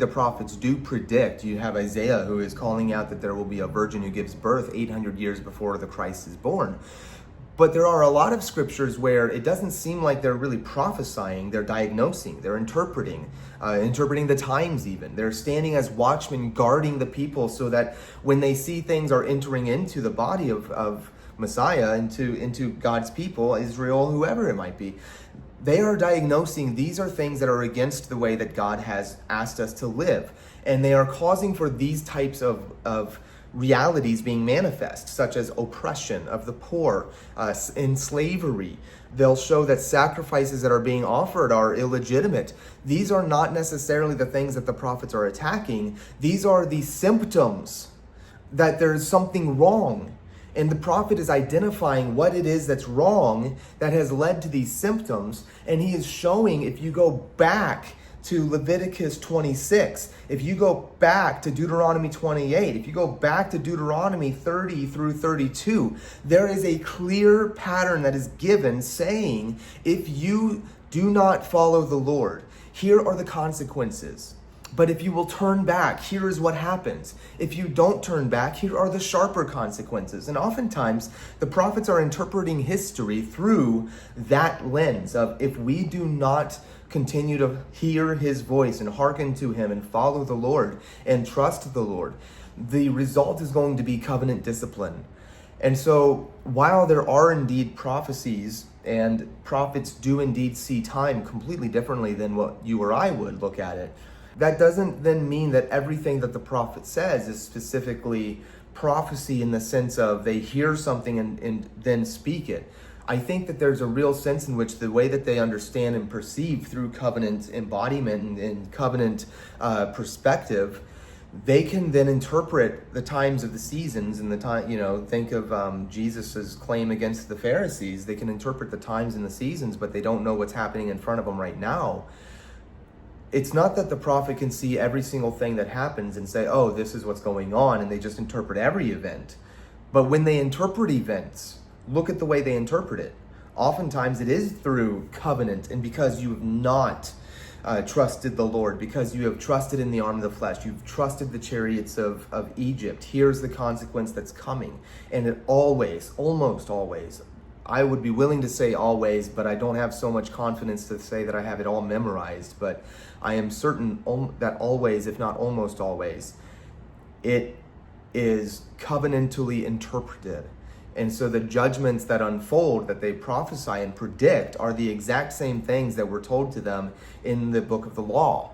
The prophets do predict. You have Isaiah who is calling out that there will be a virgin who gives birth 800 years before the Christ is born. But there are a lot of scriptures where it doesn't seem like they're really prophesying, they're diagnosing, they're interpreting the times even. They're standing as watchmen guarding the people so that when they see things are entering into the body of Messiah, into God's people, Israel, whoever it might be, they are diagnosing these are things that are against the way that God has asked us to live. And they are causing for these types of realities being manifest, such as oppression of the poor, in slavery. They'll show that sacrifices that are being offered are illegitimate. These are not necessarily the things that the prophets are attacking. These are the symptoms that there's something wrong. And the prophet is identifying what it is that's wrong that has led to these symptoms. And he is showing, if you go back to Leviticus 26, if you go back to Deuteronomy 28, if you go back to Deuteronomy 30 through 32, there is a clear pattern that is given saying, if you do not follow the Lord, here are the consequences. But if you will turn back, here is what happens. If you don't turn back, here are the sharper consequences. And oftentimes, the prophets are interpreting history through that lens of, if we do not continue to hear his voice and hearken to him and follow the Lord and trust the Lord, the result is going to be covenant discipline. And so while there are indeed prophecies, and prophets do indeed see time completely differently than what you or I would look at it, that doesn't then mean that everything that the prophet says is specifically prophecy in the sense of they hear something and then speak it. I think that there's a real sense in which the way that they understand and perceive through covenant embodiment and covenant perspective, they can then interpret the times of the seasons and the time, think of Jesus's claim against the Pharisees. They can interpret the times and the seasons, but they don't know what's happening in front of them right now. It's not that the prophet can see every single thing that happens and say, oh, this is what's going on, and they just interpret every event. But when they interpret events, look at the way they interpret it. Oftentimes it is through covenant, and because you have not trusted the Lord, because you have trusted in the arm of the flesh, you've trusted the chariots of Egypt, here's the consequence that's coming. And it always, almost always, I would be willing to say always, but I don't have so much confidence to say that I have it all memorized, but I am certain that always, if not almost always, it is covenantally interpreted. And so the judgments that unfold, that they prophesy and predict, are the exact same things that were told to them in the book of the law.